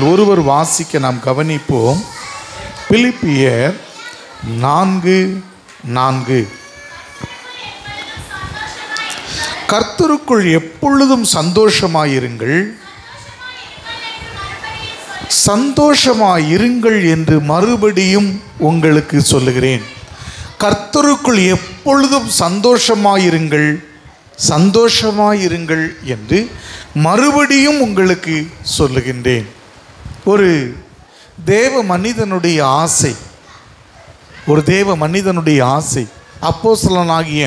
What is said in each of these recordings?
ஒருவர் வாசிக்க நாம் கவனிப்போம். பிலிப்பியர் 4:4. கர்த்தருக்குள் எப்பொழுதும் சந்தோஷமாயிருங்கள், சந்தோஷமாயிருங்கள் என்று மறுபடியும் உங்களுக்கு சொல்லுகிறேன். கர்த்தருக்குள் எப்பொழுதும் சந்தோஷமாயிருங்கள், சந்தோஷமாயிருங்கள் என்று மறுபடியும் உங்களுக்கு சொல்லுகின்றேன். ஒரு தேவ மனிதனுடைய ஆசை, ஒரு தேவ மனிதனுடைய ஆசை, அப்போஸ்தலனாகிய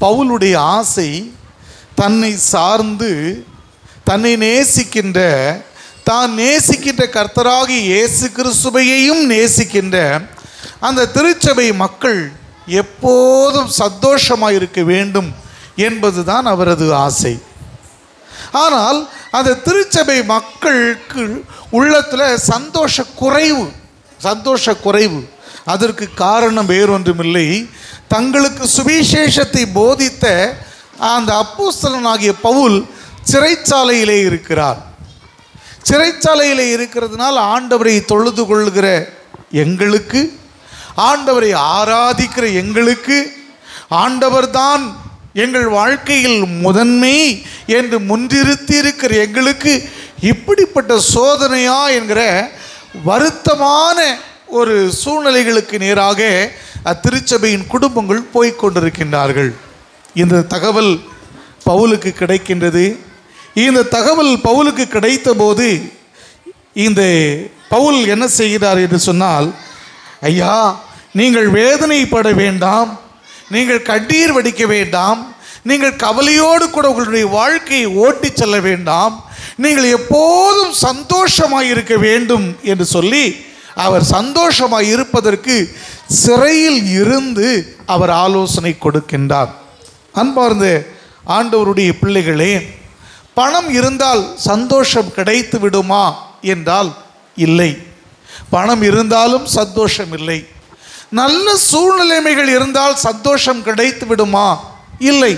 பவுலுடைய ஆசை, தன்னை சார்ந்து தன்னை நேசிக்கின்ற, தான் நேசிக்கின்ற கர்த்தராகிய இயேசு கிறிஸ்துவையும் நேசிக்கின்ற அந்த திருச்சபை மக்கள் எப்போதும் சந்தோஷமாக இருக்க வேண்டும் என்பதுதான் அவரது ஆசை. ஆனால் அந்த திருச்சபை மக்களுக்கு உள்ளத்தில் சந்தோஷ குறைவு. அதற்கு காரணம் வேறொன்றுமில்லை, தங்களுக்கு சுவிசேஷத்தை போதித்த அந்த அப்போஸ்தலனாகிய பவுல் சிறைச்சாலையிலே இருக்கிறார். சிறைச்சாலையிலே இருக்கிறதுனால் ஆண்டவரை தொழுது கொள்கிற எங்களுக்கு, ஆண்டவரை ஆராதிக்கிற எங்களுக்கு, ஆண்டவர்தான் எங்கள் வாழ்க்கையில் முதன்மை என்று முன்னிறுத்தி இருக்கிற எங்களுக்கு இப்படிப்பட்ட சோதனையா என்கிற வருத்தமான ஒரு சூழ்நிலைகளுக்கு நேராக அத்திருச்சபையின் குடும்பங்கள் போய்கொண்டிருக்கின்றார்கள். இந்த தகவல் பவுலுக்கு கிடைக்கின்றது. இந்த தகவல் பவுலுக்கு கிடைத்த போது இந்த பவுல் என்ன செய்கிறார் என்று சொன்னால், ஐயா, நீங்கள் வேதனைப்பட வேண்டாம், நீங்கள் கண்ணீர் வடிக்க வேண்டாம், நீங்கள் கவலையோடு கூட உங்களுடைய வாழ்க்கையை ஓட்டி செல்ல வேண்டாம், நீங்கள் எப்போதும் சந்தோஷமாக இருக்க வேண்டும் என்று சொல்லி அவர் சந்தோஷமாக இருப்பதற்கு சிறையில் இருந்து அவர் ஆலோசனை கொடுக்கின்றார். அன்பார்ந்த ஆண்டவருடைய பிள்ளைகளே, பணம் இருந்தால் சந்தோஷம் கிடைத்து விடுமா என்றால் இல்லை. பணம் இருந்தாலும் சந்தோஷம் இல்லை. நல்ல சூழ்நிலைமைகள் இருந்தால் சந்தோஷம் கிடைத்து விடுமா? இல்லை.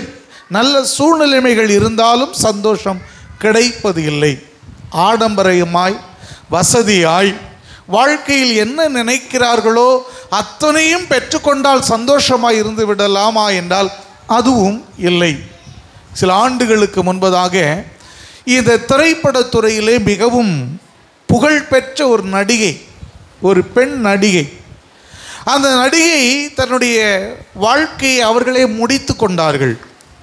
நல்ல சூழ்நிலைமைகள் இருந்தாலும் சந்தோஷம் கிடைப்பது இல்லை. ஆடம்பரமாய் வசதியாய் வாழ்க்கையில் என்ன நினைக்கிறார்களோ அத்தனையும் பெற்றுக்கொண்டால் சந்தோஷமாய் இருந்து விடலாமா என்றால் அதுவும் இல்லை. சில ஆண்டுகளுக்கு முன்பதாக இந்த திரைப்படத்துறையிலே மிகவும் புகழ்பெற்ற ஒரு நடிகை, ஒரு பெண் நடிகை, அந்த நடிகை தன்னுடைய வாழ்க்கையை அவர்களே முடித்து கொண்டார்கள்.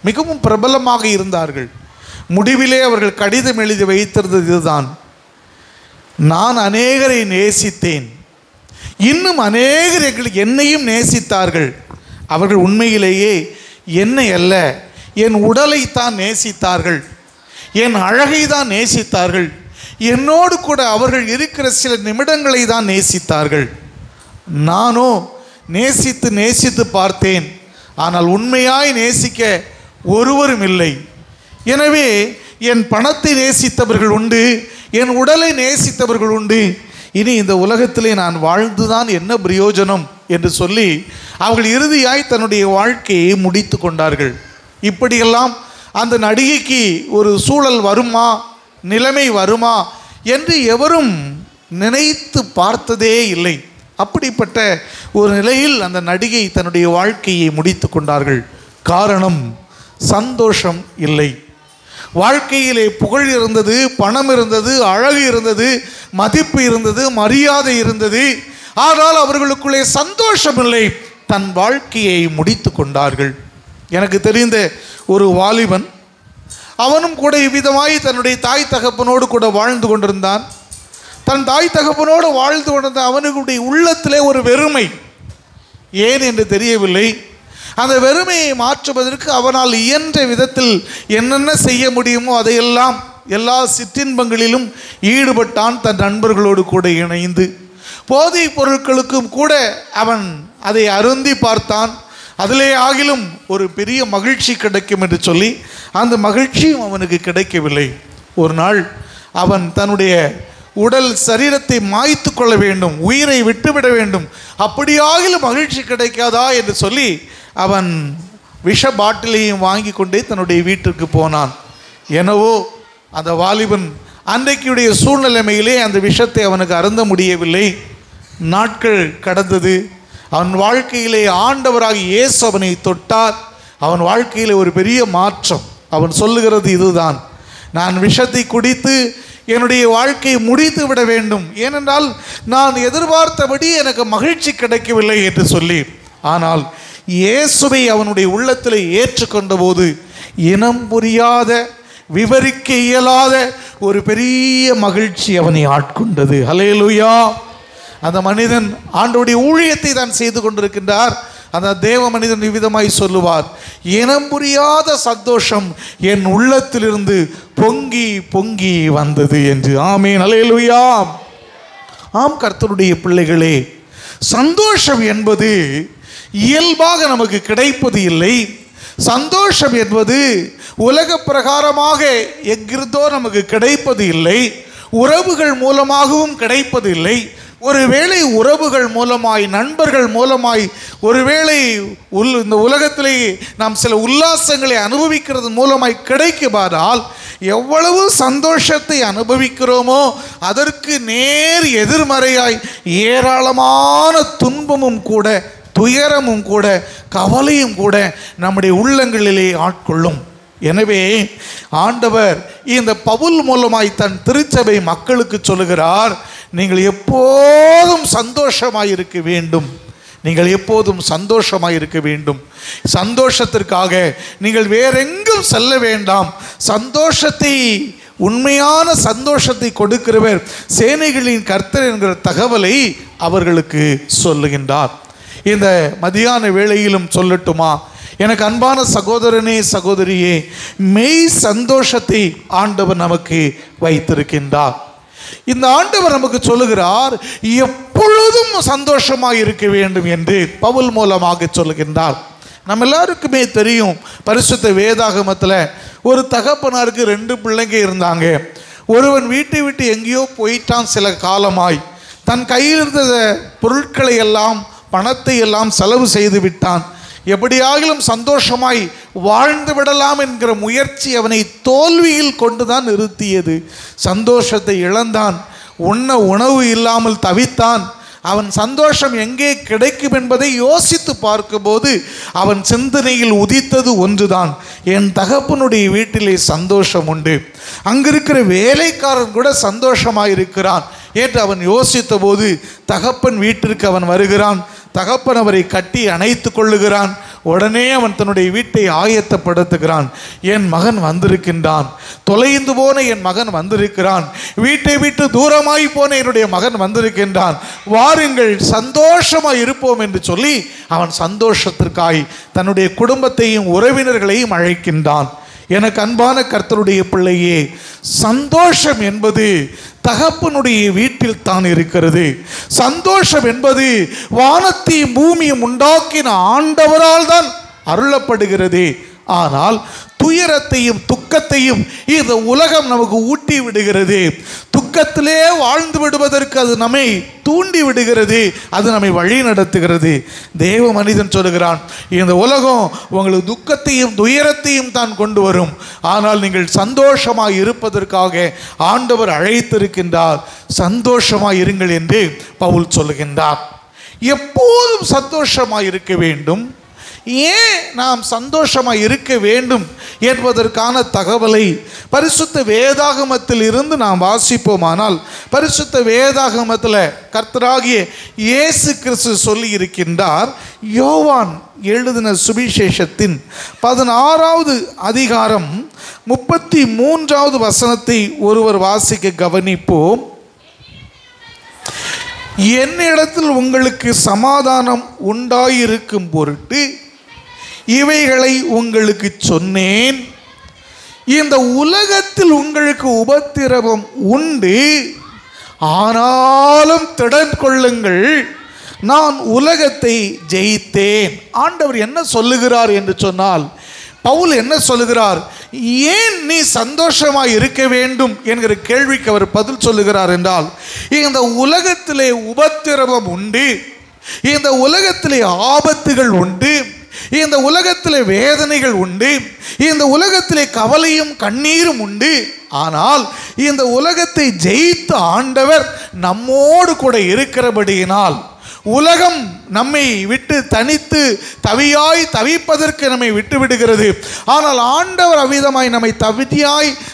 மிகவும் பிரபலமாக இருந்தார்கள். முடிவிலே அவர்கள் கடிதம் எழுதி வைத்திருந்தது இதுதான்: நான் அநேகரை நேசித்தேன், இன்னும் அநேகர் என்னையும் நேசித்தார்கள். அவர்கள் உண்மையிலேயே என்னை அல்ல, என் உடலைத்தான் நேசித்தார்கள், என் அழகை தான் நேசித்தார்கள், என்னோடு கூட அவர்கள் இருக்கிற சில நிமிடங்களை தான் நேசித்தார்கள். நானோ நேசித்து பார்த்தேன், ஆனால் உண்மையாய் நேசிக்க ஒருவரும் இல்லை. எனவே என் பணத்தை நேசித்தவர்கள் உண்டு, என் உடலை நேசித்தவர்கள் உண்டு, இனி இந்த உலகத்திலே நான் வாழ்ந்துதான் என்ன பிரயோஜனம் என்று சொல்லி அவர்கள் இறுதியாய் தன்னுடைய வாழ்க்கையை முடித்து கொண்டார்கள். இப்படியெல்லாம் அந்த நடிகைக்கு ஒரு சூழல் வருமா, நிலைமை வருமா என்று எவரும் நினைத்து பார்த்ததே இல்லை. அப்படிப்பட்ட ஒரு நிலையில் அந்த நடிகை தன்னுடைய வாழ்க்கையை முடித்து கொண்டார்கள். காரணம், சந்தோஷம் இல்லை. வாழ்க்கையிலே புகழ் இருந்தது, பணம் இருந்தது, அழகு இருந்தது, மதிப்பு இருந்தது, மரியாதை இருந்தது, ஆனால் அவர்களுக்குள்ளே சந்தோஷம் இல்லை. தன் வாழ்க்கையை முடித்து கொண்டார்கள். எனக்கு தெரிந்த ஒரு வாலிபன், அவனும் கூட இவ்விதமாய் தன்னுடைய தாய் தகப்பனோடு கூட வாழ்ந்து கொண்டிருந்தான். தன் தாய் தகப்பனோடு வாழ்ந்து கொண்டிருந்த அவனுடைய உள்ளத்திலே ஒரு வெறுமை, ஏன் என்று தெரியவில்லை. அந்த வெறுமையை மாற்றுவதற்கு அவனால் இயன்ற விதத்தில் என்னென்ன செய்ய முடியுமோ அதையெல்லாம், எல்லா சிற்றின்பங்களிலும் ஈடுபட்டான். தன் நண்பர்களோடு கூட இணைந்து போதைப் பொருட்களுக்கும் கூட அவன் அதை அருந்தி பார்த்தான். அதிலே ஆகிலும் ஒரு பெரிய மகிழ்ச்சி கிடைக்கும் என்று சொல்லி அந்த மகிழ்ச்சியும் அவனுக்கு கிடைக்கவில்லை. ஒரு நாள் அவன் தன்னுடைய உடல் சரீரத்தை மாய்த்து கொள்ள வேண்டும், உயிரை விட்டுவிட வேண்டும், அப்படியாகிலும் மகிழ்ச்சி கிடைக்காதா என்று சொல்லி அவன் விஷ பாட்டிலையும் வாங்கி கொண்டே தன்னுடைய வீட்டிற்கு போனான். எனவோ அந்த வாலிபன் அன்றைக்குடைய சூழ்நிலைமையிலே அந்த விஷத்தை அவனுக்கு அருந்த முடியவில்லை. நாட்கள் கடந்தது. அவன் வாழ்க்கையிலே ஆண்டவராக இயேசு அவனை தொட்டார். அவன் வாழ்க்கையிலே ஒரு பெரிய மாற்றம். அவன் சொல்லுகிறது இதுதான், நான் விஷத்தை குடித்து என்னுடைய வாழ்க்கையை முடித்து விட வேண்டும், ஏனென்றால் நான் எதிர்பார்த்தபடி எனக்கு மகிழ்ச்சி கிடைக்கவில்லை என்று சொல்லி. ஆனால் இயேசுவை அவனுடைய உள்ளத்தில் ஏற்றுக்கொண்ட போது இனம் புரியாத, விவரிக்க இயலாத ஒரு பெரிய மகிழ்ச்சி அவனை ஆட்கொண்டது. ஹல்லேலூயா! அந்த மனிதன் ஆண்டவருடைய ஊழியத்தை தான் செய்து கொண்டிருக்கின்றார். அந்த தேவ மனிதன் விவிதமாய் சொல்லுவார், இனம் புரியாத சந்தோஷம் என் உள்ளத்திலிருந்து பொங்கி பொங்கி வந்தது என்று. ஆமென், ஹல்லேலூயா! ஆம் கர்த்தருடைய பிள்ளைகளே, சந்தோஷம் என்பது இயல்பாக நமக்கு கிடைப்பது இல்லை. சந்தோஷம் என்பது உலக பிரகாரமாக எங்கிருந்தோ நமக்கு கிடைப்பது இல்லை. உறவுகள் மூலமாகவும் கிடைப்பது இல்லை. ஒருவேளை உறவுகள் மூலமாய், நண்பர்கள் மூலமாய், ஒருவேளை இந்த உலகத்திலே நாம் சில உல்லாசங்களை அனுபவிக்கிறது மூலமாய் கிடைக்குமானால் எவ்வளவு சந்தோஷத்தை அனுபவிக்கிறோமோ அதற்கு நேர் எதிர்மறையாய் ஏராளமான துன்பமும் கூட, துயரமும் கூட, கவலையும் கூட நம்முடைய உள்ளங்களிலே ஆட்கொள்ளும். எனவே ஆண்டவர் இந்த பவுல் மூலமாய் தன் திருச்சபை மக்களுக்கு சொல்லுகிறார், நீங்கள் எப்போதும் சந்தோஷமாய் இருக்க வேண்டும். நீங்கள் எப்போதும் சந்தோஷமாய் இருக்க வேண்டும். சந்தோஷத்திற்காக நீங்கள் வேறெங்கும் செல்ல வேண்டாம். சந்தோஷத்தை, உண்மையான சந்தோஷத்தை கொடுக்கிறவர் சேனைகளின் கர்த்தர் என்கிற தகவலை அவர்களுக்கு சொல்லுகின்றார். இந்த மதியான வேளையிலும் சொல்லட்டுமா, எனக்கு அன்பான சகோதரனே, சகோதரியே, மெய் சந்தோஷத்தை ஆண்டவர் நமக்கு வைத்திருக்கின்றார். இந்த ஆண்டவர் நமக்கு சொல்லுகிறார், எப்பொழுதும் சந்தோஷமாக இருக்க வேண்டும் என்று பவுல் மூலமாக சொல்லுகின்றார். நம்ம எல்லாருக்குமே தெரியும், பரிசுத்த வேதாகமத்தில் ஒரு தகப்பனாருக்கு 2 பிள்ளைங்க இருந்தாங்க. ஒருவன் வீட்டை விட்டு எங்கேயோ போயிட்டான். சில காலமாய் தன் கையில் இருந்த பொருட்களை எல்லாம், பணத்தை எல்லாம் செலவு செய்து விட்டான். எப்படியாகிலும் சந்தோஷமாய் வாழ்ந்து விடலாம் என்கிற முயற்சி அவனை தோல்வியில் கொண்டுதான் நிறுத்தியது. சந்தோஷத்தை இழந்தான். உண்ண உணவு இல்லாமல் தவித்தான். அவன் சந்தோஷம் எங்கே கிடைக்கும் என்பதை யோசித்து பார்க்கும்போது அவன் சிந்தனையில் உதித்தது ஒன்றுதான், என் தகப்பனுடைய வீட்டிலே சந்தோஷம் உண்டு, அங்கிருக்கிற வேலைக்காரன் கூட சந்தோஷமாக இருக்கிறான் என்று அவன் யோசித்த போது தகப்பன் வீட்டிற்கு அவன் வருகிறான். தகப்பன் அவரை கட்டி அணைத்து கொள்ளுகிறான். உடனே அவன் தன்னுடைய வீட்டை ஆயத்தப்படுத்துகிறான். என் மகன் வந்திருக்கின்றான், தொலைந்து போன என் மகன் வந்திருக்கிறான், வீட்டை விட்டு தூரமாய் போன என்னுடைய மகன் வந்திருக்கின்றான், வாருங்கள் சந்தோஷமாய் இருப்போம் என்று சொல்லி அவன் சந்தோஷத்திற்காய் தன்னுடைய குடும்பத்தையும் உறவினர்களையும் அழைக்கின்றான். எனக்கு அன்பான கர்த்தருடைய பிள்ளையே, சந்தோஷம் என்பது தகப்பனுடைய வீட்டில் தான் இருக்கிறது. சந்தோஷம் என்பது வானத்தையும் பூமியும் உண்டாக்கின ஆண்டவரால் தான் அருளப்படுகிறது. ஆனால் துயரத்தையும் துக்கத்தையும் இந்த உலகம் நமக்கு ஊட்டி விடுகிறது. துக்கத்திலே வாழ்ந்து விடுவதற்கு அது நம்மை தூண்டி விடுகிறது, அது நம்மை வழி நடத்துகிறது. தேவ மனிதன் சொல்லுகிறான், இந்த உலகம் உங்களுக்கு துக்கத்தையும் துயரத்தையும் தான் கொண்டு வரும், ஆனால் நீங்கள் சந்தோஷமாய் இருப்பதற்காக ஆண்டவர் அழைத்திருக்கின்றார். சந்தோஷமாய் இருங்கள் என்று பவுல் சொல்லுகின்றார். எப்போதும் சந்தோஷமாய் இருக்க வேண்டும். ஏன் நாம் சந்தோஷமாக இருக்க வேண்டும் என்பதற்கான தகவலை பரிசுத்த வேதாகமத்தில் இருந்து நாம் வாசிப்போமானால், பரிசுத்த வேதாகமத்தில் கர்த்தராகிய இயேசு கிறிஸ்து சொல்லி இருக்கின்றார். யோவான் எழுதின சுவிசேஷத்தின் 16வது அதிகாரம் 33வது வசனத்தை ஒருவர் வாசிக்க கவனிப்போம். என்னிடத்தில் உங்களுக்கு சமாதானம் உண்டாயிருக்கும் பொருட்டு இவைகளை உங்களுக்கு சொன்னேன். இந்த உலகத்தில் உங்களுக்கு உபத்திரவம் உண்டு, ஆனாலும் திடன் கொள்ளுங்கள், நான் உலகத்தை ஜெயித்தேன். ஆண்டவர் என்ன சொல்லுகிறார் என்று சொன்னால், பவுல் என்ன சொல்லுகிறார்? ஏன் நீ சந்தோஷமாய் இருக்க வேண்டும் என்கிற கேள்விக்கு அவர் பதில் சொல்லுகிறார் என்றால், இந்த உலகத்திலே உபத்திரவம் உண்டு, இந்த உலகத்திலே ஆபத்துகள் உண்டு, இந்த உலகத்தில் வேதனைகள் உண்டு, இந்த உலகத்திலே கவலையும் கண்ணீரும் உண்டு. ஆனால் இந்த உலகத்தை ஜெயித்த ஆண்டவர் நம்மோடு கூட இருக்கிறபடியினால் உலகம் நம்மை விட்டு தனித்து தவிப்பதற்கு நம்மை விட்டு விடுகிறது. ஆனால் ஆண்டவர் அவ்விதமாய் நம்மை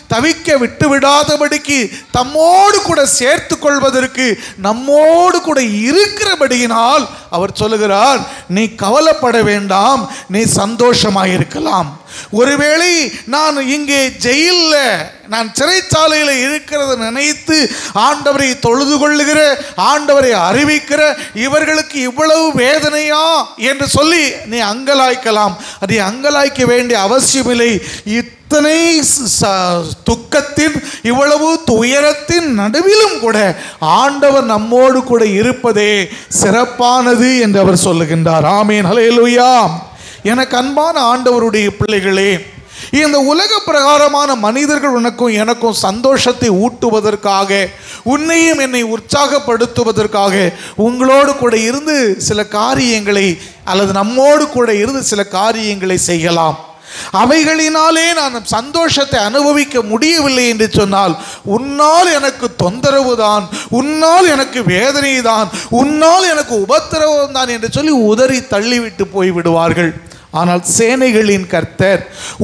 தவிக்க விட்டு விடாதபடிக்கு தம்மோடு கூட சேர்த்து கொள்வதற்கு நம்மோடு கூட இருக்கிறபடியினால் அவர் சொல்லுகிறார், நீ கவலைப்பட வேண்டாம், நீ சந்தோஷமாயிருக்கலாம். ஒருவேளை நான் இங்கே ஜெயிலில், நான் சிறைச்சாலையில் இருக்கிறத நினைத்து ஆண்டவரை தொழுது கொள்ளுகிற, ஆண்டவரை அறிவிக்கிற இவர்களுக்கு இவ்வளவு வேதனையா என்று சொல்லி நீ அங்கலாய்க்கலாம். அதை அங்கலாய்க்க வேண்டிய அவசியமில்லை. இத்தனை துக்கத்தின், இவ்வளவு துயரத்தின் நடுவிலும் கூட ஆண்டவர் நம்மோடு கூட இருப்பதே சிறப்பானது என்று அவர் சொல்லுகின்றார். ஆமேன், ஹல்லேலூயா. எனக்கு அன்பான ஆண்டவருடைய பிள்ளைகளே, இந்த உலக பிரகாரமான மனிதர்கள் உனக்கும் எனக்கும் சந்தோஷத்தை ஊட்டுவதற்காக, உன்னையும் என்னை உற்சாகப்படுத்துவதற்காக உங்களோடு கூட இருந்து சில காரியங்களை, அல்லது நம்மோடு கூட இருந்து சில காரியங்களை செய்யலாம். அவைகளினாலே நான் சந்தோஷத்தை அனுபவிக்க முடியவில்லை என்று சொன்னால், உன்னால் எனக்கு தொந்தரவு தான், உன்னால் எனக்கு வேதனை தான், உன்னால் எனக்கு உபத்திரவம் தான் என்று சொல்லி உதறி தள்ளிவிட்டு போய்விடுவார்கள். ஆனால் சேனைகளின் கர்த்தர்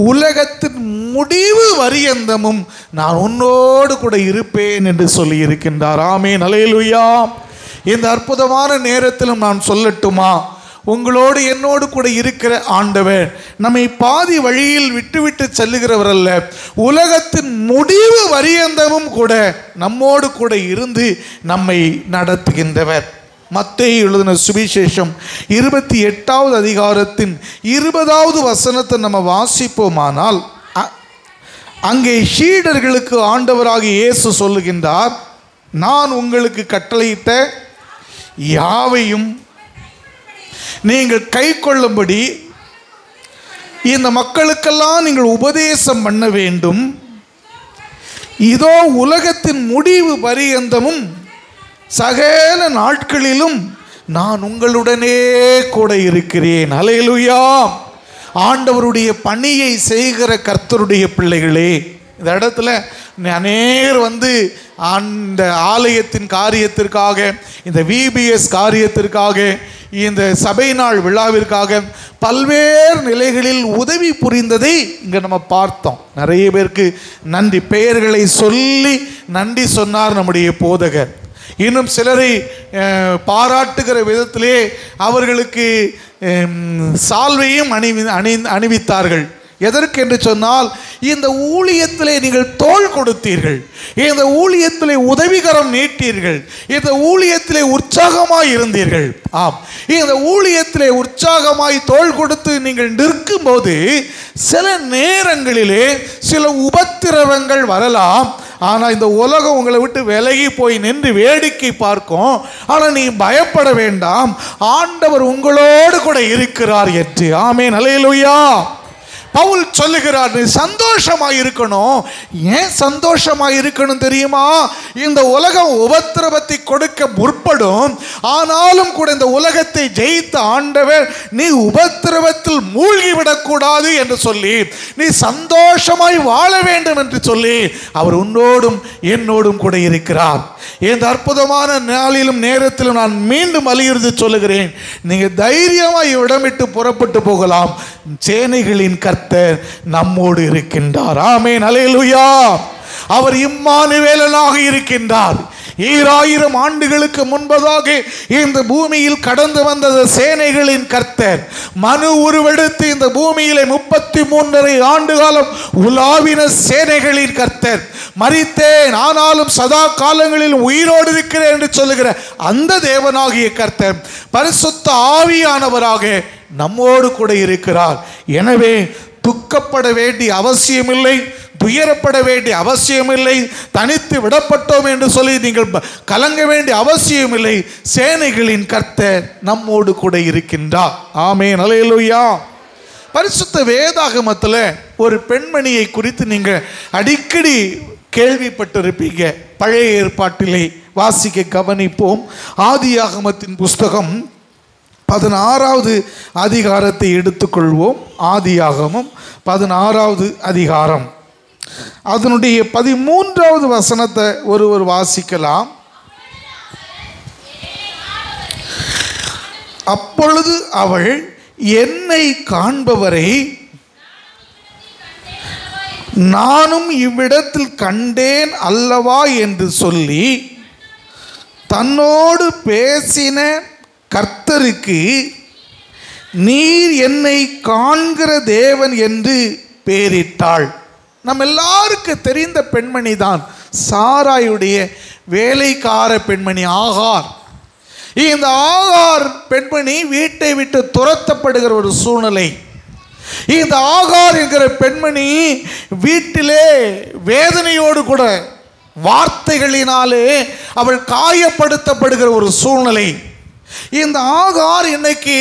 உலகத்தின் முடிவு வரியந்தமும் நான் உன்னோடு கூட இருப்பேன் என்று சொல்லி இருக்கின்றார். ஆமென், ஹல்லேலூயா. இந்த அற்புதமான நேரத்திலும் நான் சொல்லட்டுமா, உங்களோடு என்னோடு கூட இருக்கிற ஆண்டவர் நம்மை பாதி வழியில் விட்டுவிட்டு செல்லுகிறவர் அல்ல. உலகத்தின் முடிவு வரியந்தமும் கூட நம்மோடு கூட இருந்து நம்மை நடத்துகின்றவர். மத்தேயு எழுதின சுவிசேஷம் 28வது அதிகாரத்தின் 20வது வசனத்தை நம்ம வாசிப்போமானால், அங்கே சீடர்களுக்கு ஆண்டவராகிய இயேசு சொல்லுகின்றார், நான் உங்களுக்கு கட்டளையிட்ட யாவையும் நீங்கள் கை கொள்ளும்படி இந்த மக்களுக்கெல்லாம் நீங்கள் உபதேசம் பண்ண வேண்டும். இதோ உலகத்தின் முடிவு பரியந்தமும் சகல நாட்களிலும் நான் உங்களுடனே கூட இருக்கிறேன். ஹல்லேலூயா. ஆண்டவருடைய பணியை செய்கிற கர்த்தருடைய பிள்ளைகளே, இந்த இடத்துல அநேகர் வந்து அந்த ஆலயத்தின் காரியத்திற்காக, இந்த VBS காரியத்திற்காக, இந்த சபை நாள் விழாவிற்காக பல்வேறு நிலைகளில் உதவி புரிந்ததை இங்கே நம்ம பார்த்தோம். நிறைய பேருக்கு நன்றி பெயர்களை சொல்லி நன்றி சொன்னார் நம்முடைய போதகர். இன்னும் சிலரை பாராட்டுகிற விதத்திலே அவர்களுக்கு சால்வையும் அணிவித்தார்கள். எதற்கு என்று சொன்னால், இந்த ஊழியத்திலே நீங்கள் தோள் கொடுத்தீர்கள், இந்த ஊழியத்திலே உதவிகரம் நீட்டீர்கள், இந்த ஊழியத்திலே உற்சாகமாய் இருந்தீர்கள். ஆம், இந்த ஊழியத்திலே உற்சாகமாய் தோள் கொடுத்து நீங்கள் நிற்கும்போது சில நேரங்களிலே சில உபத்திரவங்கள் வரலாம். ஆனால் இந்த உலகம் உங்களை விட்டு விலகி போய் நின்று வேடிக்கை பார்க்கும். ஆனால் நீ பயப்பட வேண்டாம், ஆண்டவர் உங்களோடு கூட இருக்கிறார் என்று. ஆமென், ஹல்லேலூயா. பவுல் சொல்லுகிறார், நீ சந்தோஷமாக இருக்கணும். ஏன் சந்தோஷமாக இருக்கணும் தெரியுமா? இந்த உலகம் உபத்திரவத்தை கொடுக்க முற்படும், ஆனாலும் கூட இந்த உலகத்தை ஜெயித்த ஆண்டவர் நீ உபத்திரவத்தில் மூழ்கிவிடக்கூடாது என்று சொல்லி, நீ சந்தோஷமாய் வாழ வேண்டும் என்று சொல்லி அவர் உன்னோடும் என்னோடும் கூட இருக்கிறார். இந்த அற்புதமான நாளிலும் நேரத்திலும் நான் மீண்டும் வலியுறுத்தி சொல்லுகிறேன், நீங்கள் தைரியமாய் இடமிட்டு புறப்பட்டு போகலாம். சேனைகளின் கர்த்தர் நம்மோடு இருக்கின்றார். ஆமென், ஹல்லேலூயா. அவர் இம்மானுவேலனாக இருக்கின்றார். 2000 ஆண்டுகளுக்கு முன்பதாக இந்த பூமியில் கடந்து வந்தது சேனைகளின் கர்த்தர். மனு உருவெடுத்து இந்த பூமியிலே 33.5 ஆண்டு காலம் உலாவின சேனைகளின் கர்த்தர். மரித்தேன் ஆனாலும் சதா காலங்களில் உயிரோடு இருக்கிறேன் என்று சொல்லுகிற அந்த தேவனாகிய கர்த்தர் பரிசுத்த ஆவியானவராக நம்மோடு கூட இருக்கிறார். எனவே துக்கப்பட வேண்டிய அவசியமில்லை, துயரப்பட வேண்டிய அவசியமில்லை, தனித்து விடப்பட்டோம் என்று சொல்லி நீங்கள் கலங்க வேண்டிய அவசியமில்லை. சேனைகளின் கர்த்தர் நம்மோடு கூட இருக்கின்றார். ஆமென், ஹல்லேலூயா. பரிசுத்த வேதாகமத்தில் ஒரு பெண்மணியை குறித்து நீங்கள் அடிக்கடி கேள்விப்பட்டிருப்பீங்க. பழைய ஏற்பாட்டிலே வாசிக்க கவனிப்போம். ஆதியாகமத்தின் புஸ்தகம் 16வது அதிகாரத்தை எடுத்துக்கொள்வோம். ஆதியாகமம் 16வது அதிகாரம், அதனுடைய 13வது வசனத்தை ஒருவர் வாசிக்கலாம். அப்பொழுது அவள், என்னை காண்பவரை நானும் இவ்விடத்தில் கண்டேன் அல்லவா என்று சொல்லி தன்னோடு பேசின கர்த்தருக்கு நீர் என்னை காண்கிற தேவன் என்று பெயரிட்டாள். நம்ம எல்லாருக்கும் தெரிந்த பெண்மணி தான் சாராயுடைய வேலைக்கார பெண்மணி ஆகார். இந்த ஆகார் பெண்மணி வீட்டை விட்டு துரத்தப்படுகிற ஒரு சூழ்நிலை. இந்த ஆகார் என்கிற பெண்மணி வீட்டிலே வேதனையோடு கூட வார்த்தைகளினாலே அவள் காயப்படுத்தப்படுகிற ஒரு சூழ்நிலை. இந்த ஆகார் இன்னைக்கு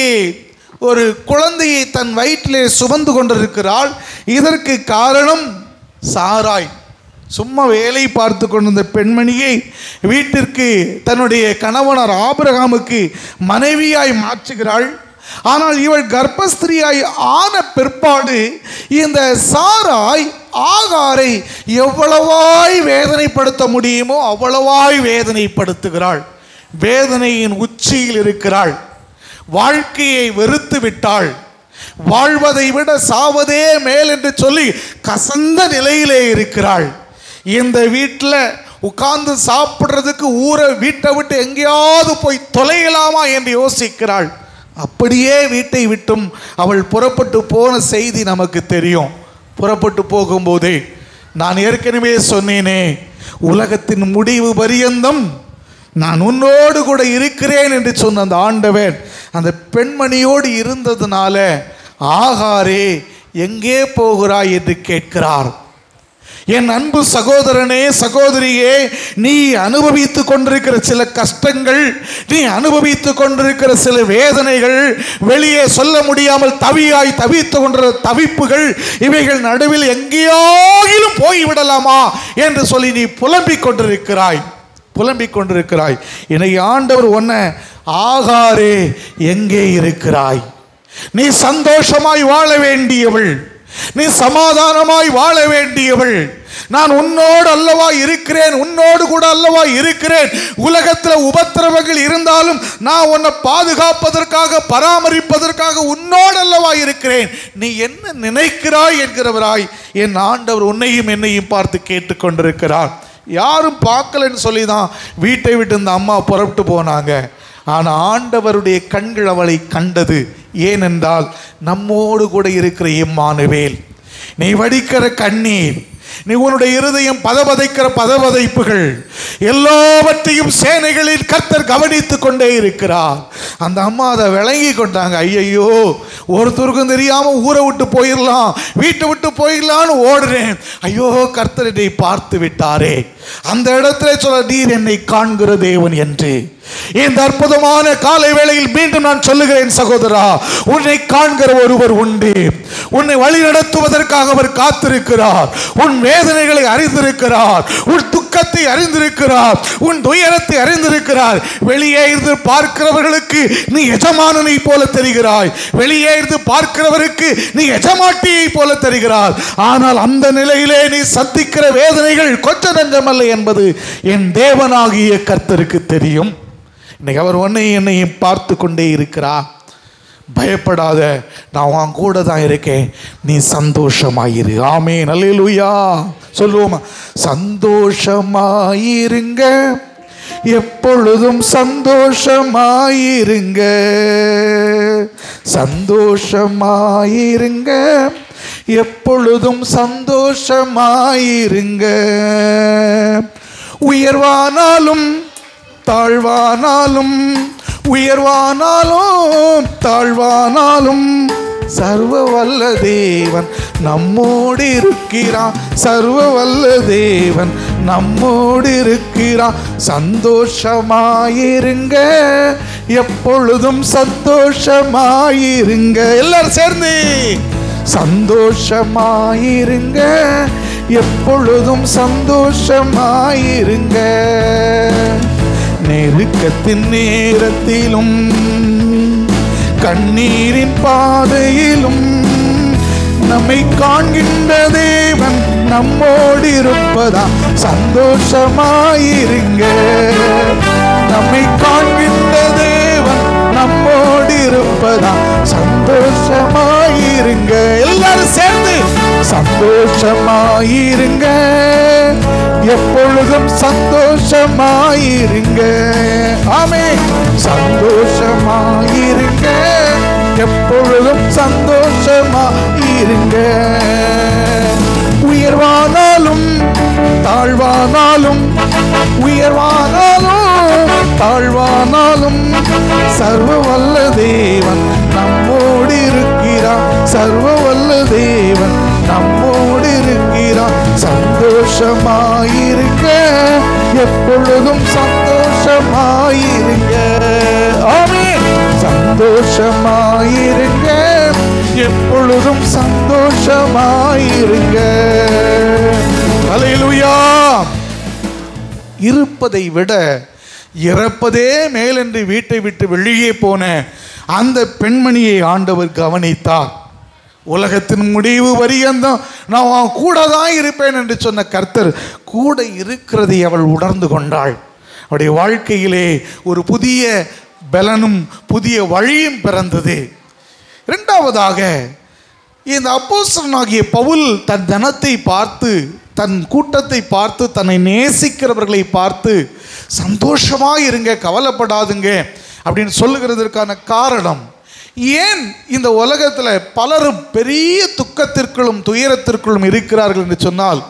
ஒரு குழந்தையை தன் வயிற்றிலே சுமந்து கொண்டிருக்கிறாள். இதற்கு காரணம் சாராய். சும்மா வேலை பார்த்து கொண்டிருந்த பெண்மணியை வீட்டிற்கு தன்னுடைய கணவனார் ஆபிரகாமுக்கு மனைவியாய் மாற்றுகிறாள். ஆனால் இவள் கர்ப்பஸ்திரியாய் ஆன பிற்பாடு இந்த சாராய் ஆகாரை எவ்வளவாய் வேதனைப்படுத்த முடியுமோ அவ்வளவாய் வேதனைப்படுத்துகிறாள். வேதனையின் உச்சியில் இருக்கிறாள். வாழ்க்கையை வெறுத்து விட்டாள். வாழ்வதை விட சாவதே மேல் என்று சொல்லி கசந்த நிலையிலே இருக்கிறாள். இந்த வீட்டில் உட்கார்ந்து சாப்பிட்றதுக்கு வீட்டை விட்டு எங்கேயாவது போய் தொலையலாமா என்று யோசிக்கிறாள். அப்படியே வீட்டை விட்டும் அவள் புறப்பட்டு போன செய்தி நமக்கு தெரியும். புறப்பட்டு போகும்போதே நான் ஏற்கனவே சொன்னேனே, உலகத்தின் முடிவு பரியந்தம் நான் உன்னோடு கூட இருக்கிறேன் என்று சொன்ன அந்த ஆண்டவர் அந்த பெண்மணியோடு இருந்ததுனால ஆகாரே எங்கே போகிறாய் என்று கேட்கிறார். என் அன்பு சகோதரனே, சகோதரியே, நீ அனுபவித்து கொண்டிருக்கிற சில கஷ்டங்கள், நீ அனுபவித்து கொண்டிருக்கிற சில வேதனைகள், வெளியே சொல்ல முடியாமல் தவித்து கொண்டிருக்கிற தவிப்புகள், இவைகள் நடுவில் எங்கேயாகிலும் போய்விடலாமா என்று சொல்லி நீ புலம்பிக் கொண்டிருக்கிறாய். இன்னைக்கு ஆண்டவர் உன்னை, ஆகாரே எங்கே இருக்கிறாய்? நீ சந்தோஷமாய் வாழ வேண்டியவள், நீ சமாதானமாய் வாழ வேண்டியவள். நான் உன்னோடு அல்லவா இருக்கிறேன், உன்னோடு கூட அல்லவா இருக்கிறேன். உலகத்தில் உபத்திரவங்கள் இருந்தாலும் நான் உன்னை பாதுகாப்பதற்காக பராமரிப்பதற்காக உன்னோடு அல்லவா இருக்கிறேன். நீ என்ன நினைக்கிறாய் என்கிறவராய் என் ஆண்டவர் உன்னையும் என்னையும் பார்த்து கேட்டுக்கொண்டிருக்கிறார். யாரும் பார்க்கலன்னு சொல்லி தான் வீட்டை விட்டு இந்த அம்மா புறப்பட்டு போனாங்க. ஆனால் ஆண்டவருடைய கண்கள் அவளை கண்டது. ஏனென்றால் நம்மோடு கூட இருக்கிற இம்மானுவேல், நீ வடிக்கிற கண்ணீர், நீ உன்னுடைய இருதயம் பதபதைக்கிற பதபதைப்புகள் எல்லாவற்றையும் சேனைகளில் கர்த்தர் கவனித்து கொண்டே இருக்கிறார். அந்த அம்மா அதை விளங்கி கொண்டாங்க. ஐயையோ, ஒருத்தருக்கும் தெரியாம ஊரை விட்டு போயிடலாம், வீட்டை விட்டு போயிடலான்னு ஓடுறேன். ஐயோ, கர்த்தர் என்னை பார்த்து விட்டாரே. அந்த இடத்துல சொல்ல, நீர் என்னை காண்கிற தேவன் என்று. இந்த அற்புதமான காலை வேளையில் மீண்டும் நான் சொல்லுகிறேன் சகோதரா, உன்னை காண்கிற ஒருவர் உண்டு. உன்னை வழி நடத்துவதற்காக அவர் காத்திருக்கிறார். உன் வேதனைகளை அறிந்திருக்கிறார், உன் துக்கத்தை அறிந்திருக்கிறார், உன் துயரத்தை அறிந்திருக்கிறார். வெளியே இருந்து பார்க்கிறவர்களுக்கு நீ எஜமானனை போல தெரிகிறாய், வெளியே இருந்து பார்க்கிறவருக்கு நீ எஜமாட்டியை போல தெரிகிறார். ஆனால் அந்த நிலையிலே நீ சந்திக்கிற வேதனைகள் கொஞ்ச நஞ்சமல்ல என்பது என் தேவனாகிய கர்த்தருக்கு தெரியும். இன்னைக்கு அவர் என்னையும் பார்த்து கொண்டே இருக்கிறார். பயப்படாத, நான் உன் கூட தான் இருக்கேன், நீ சந்தோஷமாயிரு. ஆமென், அல்லேலூயா. சொல்லுவோமா? சந்தோஷமாயிருங்க, எப்பொழுதும் சந்தோஷமாயிருங்க, சந்தோஷமாயிருங்க, எப்பொழுதும் சந்தோஷமாயிருங்க. உயர்வானாலும் தாழ்வானாலும், உயர்வானாலும் தாழ்வானாலும் சர்வ வல்ல தேவன் நம்மோடு இருக்கிறான், சர்வ வல்ல தேவன் நம்மோடு இருக்கிறான். சந்தோஷமாயிருங்க, எப்பொழுதும் சந்தோஷமாயிருங்க. எல்லாரும் சேர்ந்து சந்தோஷமாயிருங்க, எப்பொழுதும் சந்தோஷமாயிருங்க. நெருக்கத்தின் நேரத்திலும் கண்ணீரின் பாதையிலும் நம்மை காண்கின்ற தேவன் நம்மோடு இருப்பதா சந்தோஷமாயிருங்க. நம்மை காண்கின்ற தேவன் நம்மோடு இருப்பதா சந்தோஷமாயிருங்க. எல்லாரும் சேர்ந்து சந்தோஷமாயிருங்க, எப்பொழுதும் சந்தோஷமாயிருங்க. ஆமென். சந்தோஷமாயிருங்க, எப்பொழுதும் சந்தோஷமாயிருங்க. உயர்வானாலும் தாழ்வானாலும், உயர்வானாலும் தாழ்வானாலும் சர்வ வல்ல தேவன் நம்மோடு இருக்கிறான். சர்வ வல்ல தேவன் நம்மோடு இருக்கிறான். சந்தோஷமாயிருங்க, எப்பொழுதும் சந்தோஷமாயிருங்க. ஆமென். சந்தோஷமாயிருங்க, எப்பொழுதும் சந்தோஷமாயிருங்க. அல்லேலூயா. இருப்பதை விட இறப்பதே மேல் என்று வீட்டை விட்டு வெளியே போன அந்த பெண்மணியை ஆண்டவர் கவனித்தார். உலகத்தின் முடிவு பரியந்தம் நான் அவன் கூட தான் இருப்பேன் என்று சொன்ன கர்த்தர் கூட இருக்கிறதை அவள் உணர்ந்து கொண்டாள். அவருடைய வாழ்க்கையிலே ஒரு புதிய பலனும் புதிய வழியும் பிறந்தது. இரண்டாவதாக, இந்த அப்போஸ்தலனாகிய பவுல் தன் ஜனத்தை பார்த்து, தன் கூட்டத்தை பார்த்து, தன்னை நேசிக்கிறவர்களை பார்த்து சந்தோஷமாக இருங்க, கவலைப்படாதுங்க அப்படின்னு சொல்லுகிறதற்கான காரணம், ஏன் இந்த உலகத்தில் பலரும் பெரிய துக்கத்திற்குள்ளும் துயரத்திற்குள்ளும் இருக்கிறார்கள் என்று சொன்னால்,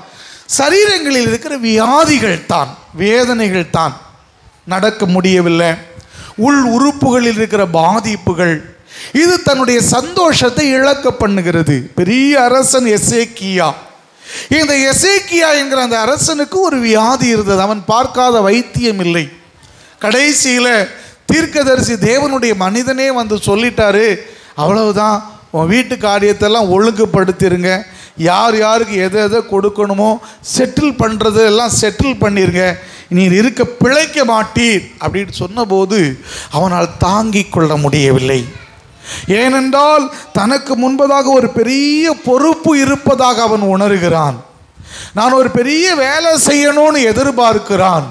சரீரங்களில் இருக்கிற வியாதிகள் தான், வேதனைகள் தான், நடக்க முடியவில்லை, உள் உறுப்புகளில் இருக்கிற பாதிப்புகள், இது தன்னுடைய சந்தோஷத்தை இழக்க பண்ணுகிறது. பெரிய அரசன் எசேக்கியா, இந்த எசேக்கியா என்கிற அந்த அரசனுக்கு ஒரு வியாதி இருந்தது. அவன் பார்க்காத வைத்தியம் இல்லை. கடைசியில் தீர்க்கதரிசி தேவனுடைய மனிதனே வந்து சொல்லிட்டாரு, அவ்வளவுதான், உன் வீட்டு காரியத்தெல்லாம் ஒழுங்குபடுத்திருங்க, யார் யாருக்கு எதை எதை கொடுக்கணுமோ செட்டில் பண்ணுறது எல்லாம் செட்டில் பண்ணிருங்க, நீர் இருக்க பிழைக்க மாட்டீர் அப்படின்னு சொன்னபோது அவனால் தாங்கிக் கொள்ள முடியவில்லை. ஏனென்றால் தனக்கு முன்பதாக ஒரு பெரிய பொறுப்பு இருப்பதாக அவன் உணர்கிறான். நான் ஒரு பெரிய வேலை செய்யணும்னு எதிர்பார்க்கிறான்.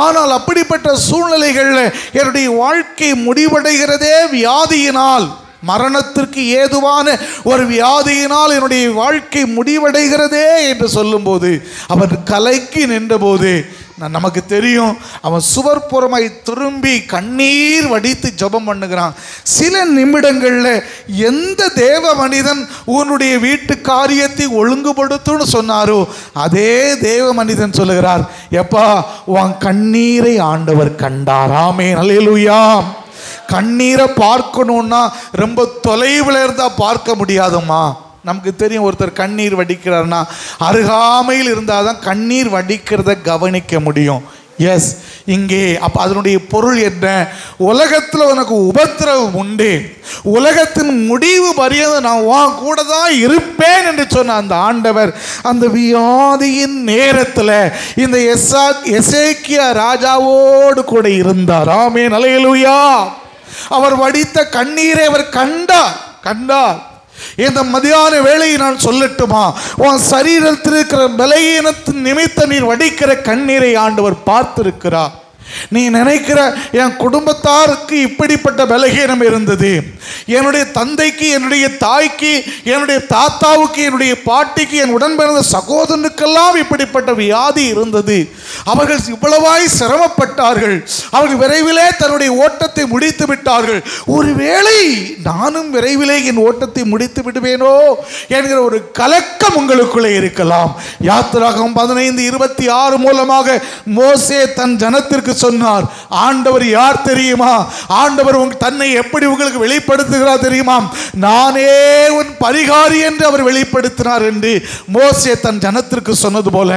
ஆனால் அப்படிப்பட்ட சூழ்நிலைகளில் என்னுடைய வாழ்க்கை முடிவடைகிறதே வியாதியினால், மரணத்திற்கு ஏதுவான ஒரு வியாதியினால் என்னுடைய வாழ்க்கை முடிவடைகிறதே என்று சொல்லும்போது அவன் கலக்கி நின்றபோது நமக்கு தெரியும், அவன் சுவர்புறமாய் திரும்பி கண்ணீர் வடித்து ஜெபம் பண்ணுகிறான். சில நிமிடங்களில் எந்த தேவ மனிதன் உன்னுடைய வீட்டு காரியத்தை ஒழுங்குபடுத்துன்னு சொன்னாரோ அதே தேவ மனிதன் சொல்லுகிறார், எப்பா உன் கண்ணீரை ஆண்டவர் கண்டார். ஆமென். அல்லேலூயா. கண்ணீரை பார்க்கணுன்னா ரொம்ப தொலைவில் இருந்தால் பார்க்க முடியாதுமா. நமக்கு தெரியும், ஒருத்தர் கண்ணீர் வடிக்கிறார்னா அருகாமையில் இருந்தால் தான் கண்ணீர் வடிக்கிறத கவனிக்க முடியும். எஸ், இங்கே அப்போ அதனுடைய பொருள் என்ன? உலகத்தில் உனக்கு உபத்திரவம் உண்டு, உலகத்தின் முடிவு பரியந்த நான் உன் கூட தான் இருப்பேன் என்று சொன்ன அந்த ஆண்டவர் அந்த வியாதியின் நேரத்தில் இந்த எசேக்கியா ராஜாவோடு கூட இருந்தார். ஆமென். அல்லேலூயா. அவர் வடித்த கண்ணீரை அவர் கண்டார். இந்த மதியான வேளையை நான் சொல்லட்டுமா, உன் சரீரத்தில் இருக்கிற பலகீனத்தின் நிமித்த நீர் வடிக்கிற கண்ணீரை ஆண்டவர் பார்த்திருக்கிறார். நீ நினைக்கிற என் குடும்பத்தாருக்கு இப்படிப்பட்ட பலகீனம் இருந்தது, என்னுடைய தந்தைக்கு, என்னுடைய தாய்க்கு, என்னுடைய தாத்தாவுக்கு, என்னுடைய பாட்டிக்கு, என் உடன் பிறந்த சகோதரனுக்கெல்லாம் இப்படிப்பட்ட வியாதி இருந்தது, அவர்கள் இவ்வளவாய் சிரமப்பட்டார்கள், அவர்கள் விரைவிலே தன்னுடைய ஓட்டத்தை முடித்து விட்டார்கள், ஒருவேளை நானும் விரைவிலே என் ஓட்டத்தை முடித்து விடுவேனோ என்கிற ஒரு கலக்கம் உங்களுக்குள்ளே இருக்கலாம். யாத்திராகமம் 15:26 மூலமாக மோசே தன் ஜனத்திற்கு சொன்னார், ஆண்டவர் யார் தெரியுமா? ஆண்டவர் தன்னை எப்படி உங்களுக்கு வெளிப்படுத்துகிறார் தெரியுமா? நானே உன் பரிகாரி என்று அவர் வெளிப்படுத்தினார் என்று மோசே தன் ஜனத்திற்கு சொன்னது போல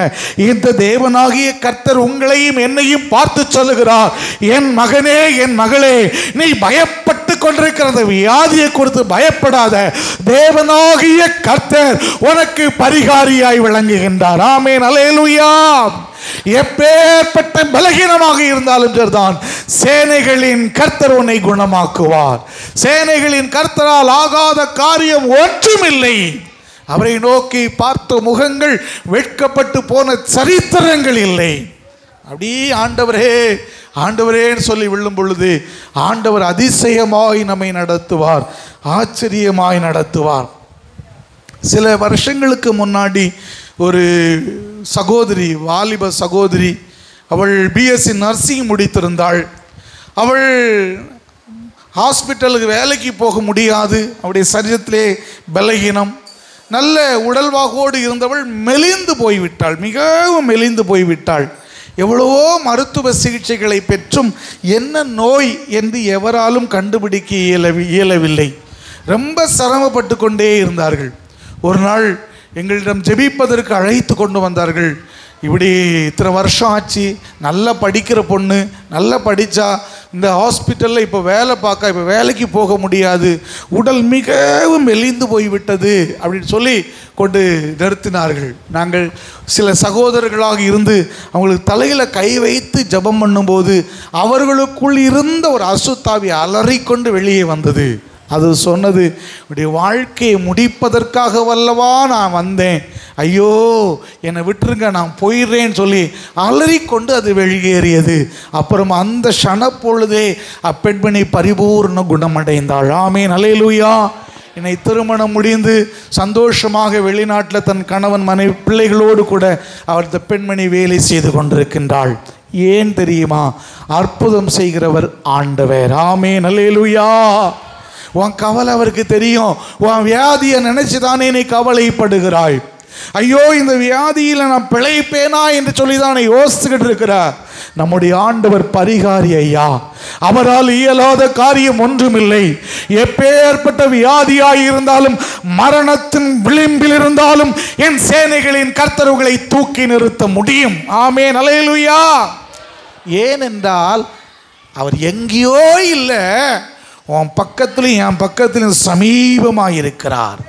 இந்த தேவனாகிய கர்த்தர் உங்களையும் என்னையும் பார்த்து சொல்லுகிறார், என் மகனே, என் மகளே, நீ பயப்பட்டு கொண்டிருக்கிற வியாதியை குறித்து பயப்படாத, தேவனாகிய கர்த்தர் உனக்கு பரிகாரியாய் விளங்குகின்றார். ஆமென். அல்லேலூயா. எப்பேற்பட்ட பலகீனமாக இருந்தாலும் சரிதான், சேனைகளின் கர்த்தர் உன்னை குணமாக்குவார். சேனைகளின் கர்த்தரால் ஆகாத காரியம் ஒன்றுமில்லை. அவரை நோக்கி பார்த்த முகங்கள் வெட்கப்பட்டு போன சரித்திரங்கள் இல்லை. அப்படி ஆண்டவரே ஆண்டவரேன்னு சொல்லி விழும் பொழுது ஆண்டவர் அதிசயமாய் நம்மை நடத்துவார், ஆச்சரியமாய் நடத்துவார். சில வருஷங்களுக்கு முன்னாடி ஒரு சகோதரி, வாலிப சகோதரி, அவள் பிஎஸ்சி நர்சிங் முடித்திருந்தாள். அவள் ஹாஸ்பிட்டலுக்கு வேலைக்கு போக முடியாது, அவளுடைய சரீரத்திலே பலகீனம், நல்ல உடல்வாகோடு இருந்தவள் மெலிந்து போய்விட்டாள், மிகவும் மெலிந்து போய்விட்டாள். எவ்வளவோ மருத்துவ சிகிச்சைகளை பெற்றும் என்ன நோய் என்று எவராலும் கண்டுபிடிக்க இயலவில்லை. ரொம்ப சிரமப்பட்டு கொண்டே இருந்தார்கள். ஒரு நாள் எங்களிடம் ஜெபிப்பதற்கு அழைத்து கொண்டு வந்தார்கள். இப்படி இத்தனை வருஷம் ஆச்சு, நல்லா படிக்கிற பொண்ணு, நல்லா படித்தா, இந்த ஹாஸ்பிட்டலில் இப்போ வேலை பார்க்க, இப்போ வேலைக்கு போக முடியாது, உடல் மிகவும் மெலிந்து போய்விட்டது அப்படின்னு சொல்லி கொண்டு நிறுத்தினார்கள். நாங்கள் சில சகோதரர்களாக இருந்து அவங்களுக்கு தலையில் கை வைத்து ஜெபம் பண்ணும்போது அவர்களுக்குள் இருந்த ஒரு அசுத்தாவி அலறிக்கொண்டு வெளியே வந்தது. அது சொன்னது, உடைய வாழ்க்கையை முடிப்பதற்காக வல்லவா நான் வந்தேன், ஐயோ என்னை விட்டுருங்க, நான் போயிடுறேன்னு சொல்லி அலறிக்கொண்டு அது வெளியேறியது. அப்புறம் அந்த க்ஷணப்பொழுதே அப்பெண்மணி பரிபூர்ண குணமடைந்தாள். ஆமென், அல்லேலூயா. என்னை திருமணம் முடிந்து சந்தோஷமாக வெளிநாட்டில் தன் கணவன் மனைவி பிள்ளைகளோடு கூட அவர் இந்த பெண்மணி வேலை செய்து கொண்டிருக்கின்றாள். ஏன் தெரியுமா? அற்புதம் செய்கிறவர் ஆண்டவர். ஆமென், அல்லேலூயா. உன் கவலை அவருக்கு தெரியும். உன் வியாதியை நினைச்சுதானே நீ கவலைப்படுகிறாய். ஐயோ இந்த வியாதியில் நான் பிழைப்பேனா என்று சொல்லி தானே யோசிச்சுக்கிட்டு இருக்கிறார். நம்முடைய ஆண்டவர் பரிகாரி ஐயா, அவரால் இயலாத காரியம் ஒன்றுமில்லை. எப்பேற்பட்ட வியாதியாய் இருந்தாலும், மரணத்தின் விளிம்பில் இருந்தாலும் என் சேனைகளின் கர்த்தர்களை தூக்கி நிறுத்த முடியும். ஆமென், அல்லேலூயா. ஏனென்றால் அவர் எங்கேயோ இல்லை, உன் பக்கத்திலும் என் பக்கத்திலும் சமீபமாக இருக்கிறார்.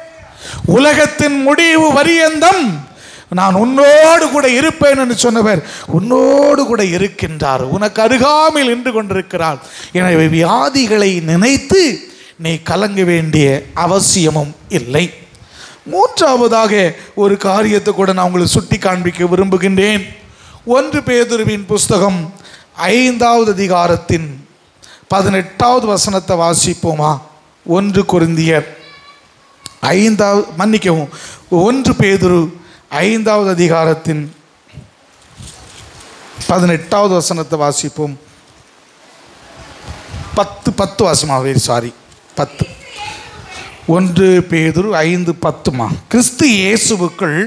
உலகத்தின் முடிவு வரியந்தம் நான் உன்னோடு கூட இருப்பேன் என்று சொன்னவர் உன்னோடு கூட இருக்கின்றார், உனக்கு அருகாமையில் நின்று கொண்டிருக்கிறார். எனவே வியாதிகளை நினைத்து நீ கலங்க வேண்டிய அவசியமும் இல்லை. மூன்றாவதாக ஒரு காரியத்தை கூட நான் உங்களுக்கு சுட்டி காண்பிக்க விரும்புகின்றேன். 1 பேதுருவின் புஸ்தகம் 5வது அதிகாரத்தின் 18வது வசனத்தை வாசிப்போமா? 1 கொரிந்தியர் 1 பேதுரு 5வது அதிகாரத்தின் 18வது வசனத்தை வாசிப்போம். 10 வசனமாவே, சாரி 10. 1 பேதுரு 5:10. கிறிஸ்து இயேசுவுக்குள்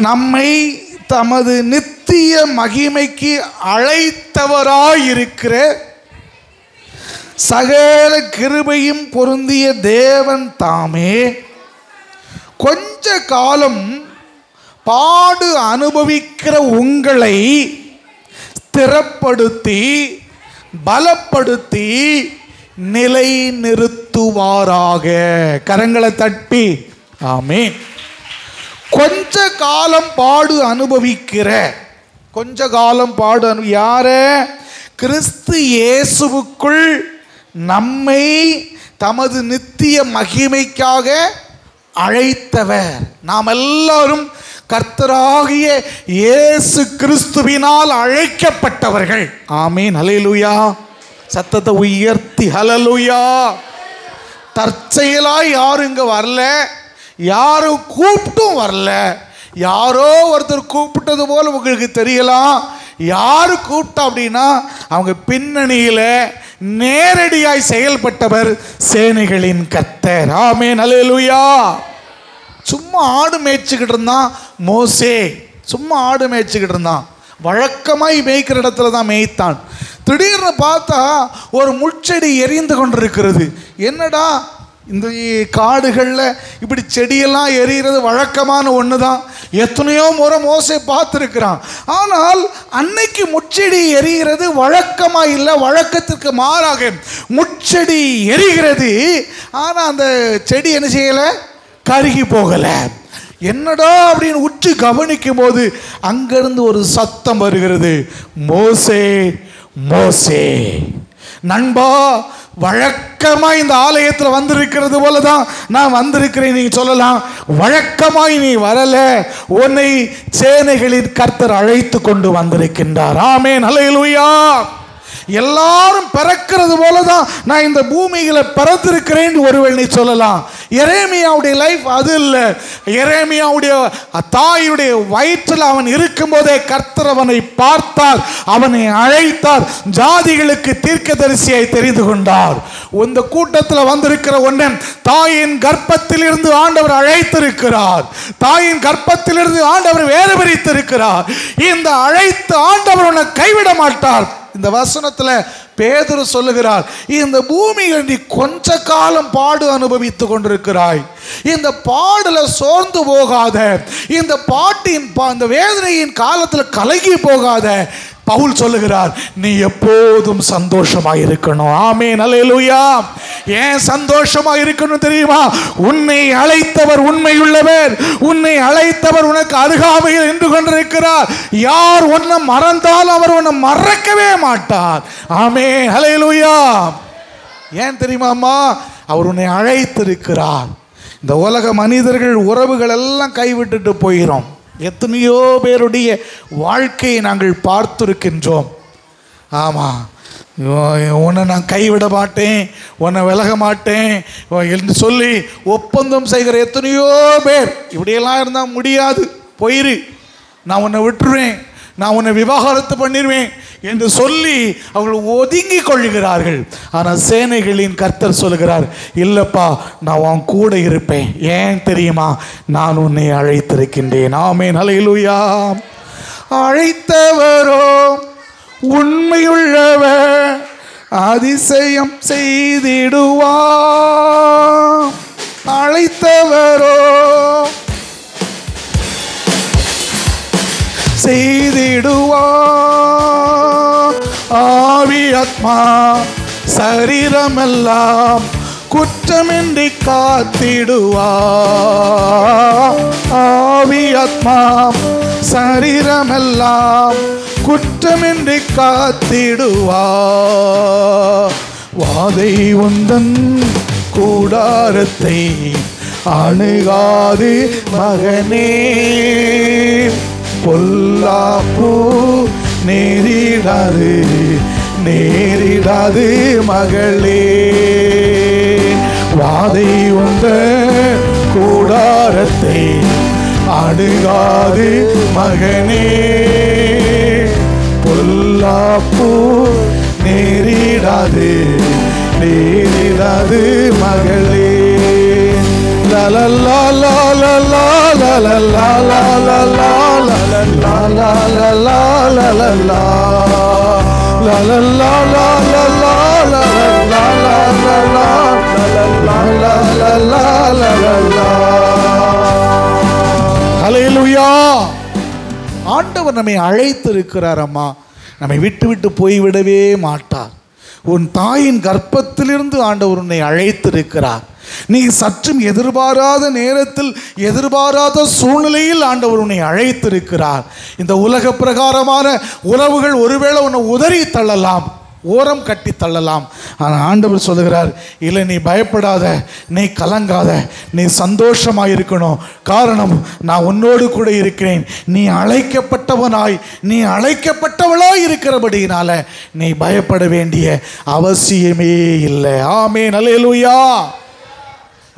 நம்மை தமது நித்திய மகிமைக்கு அழைத்தவராயிருக்கிற சகல கிருபையும் பொருந்திய தேவன் தாமே கொஞ்ச காலம் பாடு அனுபவிக்கிற உங்களை ஸ்திரப்படுத்தி பலப்படுத்தி நிலை நிறுத்துவாராக. கரங்களை தட்டி ஆமென். கொஞ்ச காலம் பாடு அனுபவிக்கிற, கொஞ்ச காலம் பாடு யார? கிறிஸ்து இயேசுவுக்குள் நம்மை தமது நித்திய மகிமைக்காக அழைத்தவர். நாம் எல்லாரும் கர்த்தராகிய இயேசு கிறிஸ்துவினால் அழைக்கப்பட்டவர்கள். ஆமென், அல்லேலூயா. சத்தத்தை உயர்த்தி ஹல்லேலூயா. தற்செயலாய் யாரும் இங்க வரல, யாரும் கூப்பிட்டும் வரல. யாரோ ஒருத்தர் கூப்பிட்டது போல உங்களுக்கு தெரியலாம். யாரு கூப்பிட்டா அப்படின்னா அவங்க பின்னணியில் நேரடியாய் செயல்பட்டவர் சேனைகளின் கர்த்தர். ஆமென், அல்லேலூயா. சும்மா ஆடு மேய்ச்சிக்கிட்டு இருந்தான் மோசே, சும்மா ஆடு மேய்ச்சிக்கிட்டு இருந்தான், வழக்கமாய் மேய்க்கிற இடத்துல தான் மேய்த்தான். திடீர்னு பார்த்தா ஒரு முட்செடி எரிந்து கொண்டிருக்கிறது. என்னடா இந்த காடுகளில் இப்படி செடியெல்லாம் எரிகிறது வழக்கமான ஒன்று தான். எத்தனையோ முறை மோசே பார்த்துருக்கிறான். ஆனால் அன்னைக்கு முட்செடி எரிகிறது வழக்கமாக இல்லை, வழக்கத்திற்கு மாறாக முட்செடி எரிகிறது. ஆனால் அந்த செடி என்ன செய்யலை? கருகி போகலை. என்னடா அப்படின்னு உற்று கவனிக்கும் போது அங்கிருந்து ஒரு சத்தம் வருகிறது, மோசே மோசே. நண்பா, வழக்கமாய் இந்த ஆலயத்தில் வந்திருக்கிறது போலதான் நான் வந்திருக்கிறேன். நீங்க சொல்லலாம், வழக்கமாய் நீ வரல, உன்னை சேனைகளின் கர்த்தர் அழைத்து கொண்டு வந்திருக்கின்றார். ஆமென், ஹல்லேலூயா. எல்லாரும் பிறக்கிறது போலதான் நான் இந்த பூமியில பிறந்திருக்கிறேன் ஒருவேளை நீ சொல்லலாம். எரேமியாவுடைய லைஃப் அது இல்லை. எரேமியாவுடைய தாயுடைய வயிற்றில் அவன் இருக்கும் போதே கர்த்தர் அவனை பார்த்தார், அவனை அழைத்தார், ஜாதிகளுக்கு தீர்க்கதரிசியாய் தெரிந்து கொண்டார். இந்த கூட்டத்தில் வந்திருக்கிற ஒன்னன் தாயின் கர்ப்பத்தில் இருந்து ஆண்டவர் அழைத்திருக்கிறார். தாயின் கர்ப்பத்திலிருந்து ஆண்டவர் வேறு பிரித்திருக்கிறார். இந்த அழைத்த ஆண்டவர் உன்னை கைவிட மாட்டார். இந்த வசனத்துல பேதுரு சொல்லுகிறார், இந்த பூமியில் நீ கொஞ்ச காலம் பாடு அனுபவித்துக் கொண்டிருக்கிறாய், இந்த பாடுல சோர்ந்து போகாத, இந்த பாட்டின் இந்த வேதனையின் காலத்தில் கலகி போகாத. பவுல் சொல்லுகிறார், நீ எப்போதும் சந்தோஷமா இருக்கணும். ஆமென், ஹல்லேலூயா. ஏன் சந்தோஷமா இருக்கணும் தெரியுமா? உன்னை அழைத்தவர் உண்மையுள்ளவர். உன்னை அழைத்தவர் உனக்கு அருகாமையில் நின்று கொண்டிருக்கிறார். யார் உன்னை மறந்தாலும் அவர் உன்னை மறக்கவே மாட்டார். ஆமென், ஹல்லேலூயா. ஏன் தெரியுமாமா? அவர் உன்னை அழைத்திருக்கிறார். இந்த உலக மனிதர்கள் உறவுகள் எல்லாம் கைவிட்டுட்டு போயிடும். எத்தனையோ பேருடைய வாழ்க்கையை நாங்கள் பார்த்திருக்கின்றோம். ஆமாம், உன்னை நான் கைவிட மாட்டேன், உன்னை விலக மாட்டேன் என்று சொல்லி ஒப்பந்தம் செய்கிற எத்தனையோ பேர். இப்படியெல்லாம் இருந்தால் முடியாது, போயிரு, நான் உன்னை விட்டுருவேன், நான் உன்னை விவாகரத்து பண்ணிடுவேன் என்று சொல்லி அவர்கள் ஒதுங்கி கொள்கிறார்கள். ஆனால் சேனைகளின் கர்த்தர் சொல்கிறார், இல்லப்பா, நான் உன் கூட இருப்பேன். ஏன் தெரியுமா? நான் உன்னை அழைத்திருக்கின்றேன். ஆமென், ஹல்லேலூயா. அழைத்தவரோ உண்மையுள்ளவர், அதிசயம் செய்திடுவார். அழைத்தவரோ செய்திடுவார். ஆவி ஆத்மா சரீரமெல்லாம் குற்றமின்றி காத்திடுவார். ஆவி ஆத்மா சரீரமெல்லாம் குற்றமின்றி காத்திடுவார். வாதை உந்தன் கூடாரத்தை அணுகாது மகனே, பொல்லாப்பு நேரிடாது நேரிடாது மகளே. வாதை வந்த கூடாரத்தை அணுகாது மகனே, பொல்லாப்பு நேரிடாது நேரிடாது மகளே. லலலா லலலா லலலா லலலா லலலா லலலா லலலா லலலா லலலா. ஹல்லேலூயா. ஆண்டவர் நம்மை அழைத்திருக்கிறார். அம்மா, நம்மை விட்டு விட்டு போய்விடவே மாட்டார். உன் தாயின் கர்ப்பத்திலிருந்து ஆண்டவர் உன்னை அழைத்திருக்கிறார். நீ சற்றும் எதிர்பாராத நேரத்தில், எதிர்பாராத சூழ்நிலையில் ஆண்டவர் உன்னை அழைத்திருக்கிறார். இந்த உலக பிரகாரமான உறவுகள் ஒருவேளை உன்னை உதறி தள்ளலாம், ஓரம் கட்டி தள்ளலாம். ஆனால் ஆண்டவர் சொல்லுகிறார், இல்லை, நீ பயப்படாத, நீ கலங்காத, நீ சந்தோஷமாக இருக்கணும். காரணம், நான் உன்னோடு கூட இருக்கிறேன். நீ அழைக்கப்பட்டவனாய், நீ அழைக்கப்பட்டவளாய் இருக்கிறபடியினால நீ பயப்பட வேண்டிய அவசியமே இல்லை. ஆமென், ஹல்லேலூயா.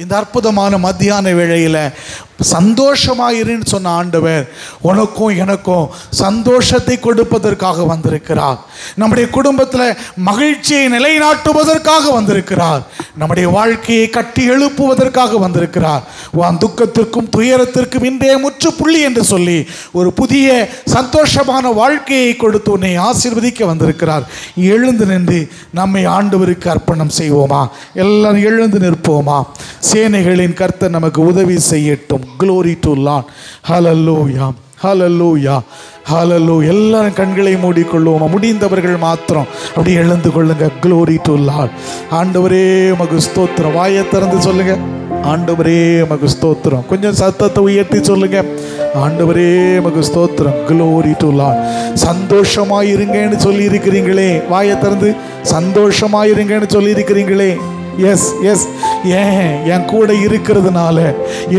இந்த அற்புதமான மத்தியான வேளையில் சந்தோஷமாயிருன்னு சொன்ன ஆண்டவர் உனக்கும் எனக்கும் சந்தோஷத்தை கொடுப்பதற்காக வந்திருக்கிறார். நம்முடைய குடும்பத்தில் மகிழ்ச்சியை நிலைநாட்டுவதற்காக வந்திருக்கிறார். நம்முடைய வாழ்க்கையை கட்டி எழுப்புவதற்காக வந்திருக்கிறார். உன் துக்கத்திற்கும் துயரத்திற்கும் இன்றைய முற்றுப்புள்ளி என்று சொல்லி ஒரு புதிய சந்தோஷமான வாழ்க்கையை கொடுத்து உன்னை ஆசீர்வதிக்க வந்திருக்கிறார். எழுந்து நின்று நம்மை ஆண்டவருக்கு அர்ப்பணம் செய்வோமா? எல்லாரும் எழுந்து நிற்போமா? சேனைகளின் கர்த்தர் நமக்கு உதவி செய்யட்டும். Glory to Lord. Hallelujah. Hallelujah. Hallelujah. எல்லாரும் கண்களை மூடிக்கொள்வோமா? முடிந்தவர்கள் மாத்திரம் அப்படியே எழுந்து கொள்ளுங்க. Glory to Lord. ஆண்டவரே உமக்கு ஸ்தோத்திரம். வாயை திறந்து சொல்லுங்க, ஆண்டவரே உமக்கு ஸ்தோத்திரம். கொஞ்சம் சத்தத்தை உயர்த்தி சொல்லுங்க. ஆண்டவரே உமக்கு ஸ்தோத்திரம். Glory to Lord. சந்தோஷமாயிருங்கன்னு சொல்லி இருக்கிறீங்களே, வாயை திறந்து சந்தோஷமாயிருங்கன்னு சொல்லி இருக்கிறீங்களே. எஸ் எஸ், ஏன் என் கூட இருக்கிறதுனால,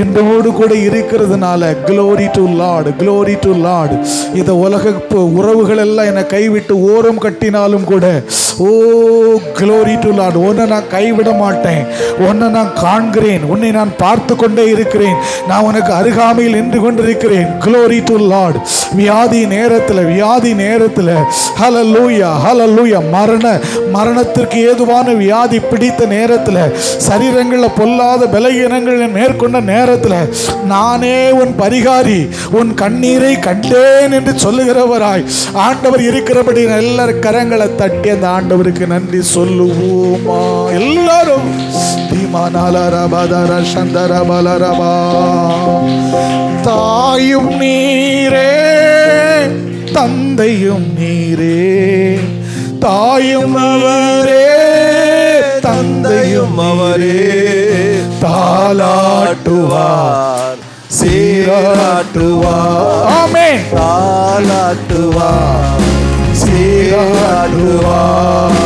என்னோடு கூட இருக்கிறதுனால. Glory to Lord, glory to Lord. இந்த உலக உறவுகள் எல்லாம் என்னை கைவிட்டு ஓரம் கட்டினாலும் கூட, ஓ glory to Lord, உன்னை நான் கைவிட மாட்டேன். உன்னை நான் காண்கிறேன், உன்னை நான் பார்த்து கொண்டே இருக்கிறேன், நான் உனக்கு அருகாமையில் நின்று கொண்டிருக்கிறேன். Glory to Lord. வியாதி நேரத்தில் ஹல்லேலூயா ஹல்லேலூயா, மரணத்திற்கு ஏதுவான வியாதி பிடித்த நேரத்தில், சரீரங்களில் பொல்லாத பலகீனங்கள் மேற்கொண்ட நேரத்தில், நானே உன் பரிகாரி, உன் கண்ணீரை கண்டேன் என்று சொல்லுகிறவராய் ஆண்டவர் இருக்கிறபடி எல்லாரும் கரங்களை தட்டி அந்த ஆண்டவருக்கு நன்றி சொல்லுவோமா எல்லாரும். தாயும் நீரே தந்தையும் நீரே, தாயும் அவரே தந்தையும் அவரே, தாலாட்டுவார் சீராட்டுவார். ஆமென். தாலாட்டுவார் சீராட்டுவார்.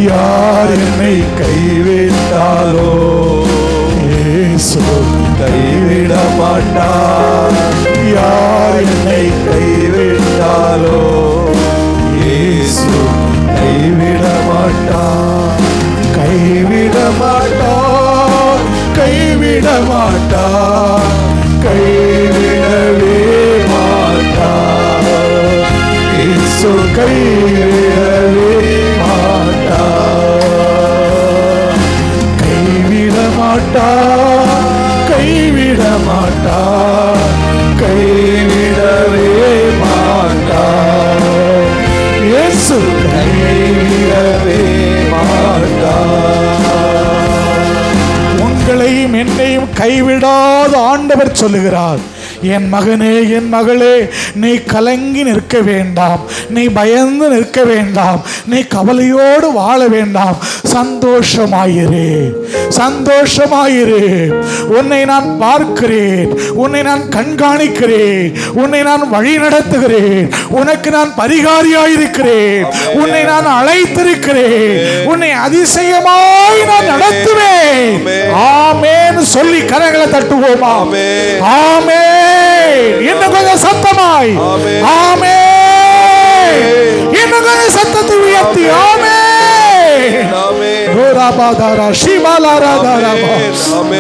யார் என்னை கைவிட்டாரோ இயேசு கைவிட மாட்டார். யார் என்னை கைவிட்டாரோ இயேசு கைவிட மாட்டார். கைவிட மாட்டார், கைவிட மாட்டார், கைவிடவே மாட்டார். இயேசு கைவிடவே மாட்டார். கைவிட மாட்டார், கைவிட மாட்டார், கைவிடவே மாட்டார். இயேசு கைவிடவே உங்களையும் என்னையும் கைவிடாத ஆண்டவர் சொல்லுகிறார். என் மகனே, என் மகளே, நீ கலங்கி நிற்க வேண்டாம், நீ பயந்து நிற்க வேண்டாம், நீ கவலையோடு வாழ வேண்டாம். சந்தோஷமாயிரு, சந்தோஷமாயிரு. உன்னை நான் பார்க்கிறேன், உன்னை நான் கண்காணிக்கிறேன், உன்னை நான் வழி நடத்துகிறேன், உனக்கு நான் பரிகாரியாயிருக்கிறேன், உன்னை நான் அழைத்திருக்கிறேன், உன்னை அதிசயமாய் நான் நடத்துவேன். ஆமென் சொல்லி கரங்களை தட்டுவோமா? ஆமென். இன்னும் கொஞ்சம் சத்தமாய் ஆமென். இன்னும் கொஞ்சம் சத்தத்தை உயர்த்தி ஆமென்.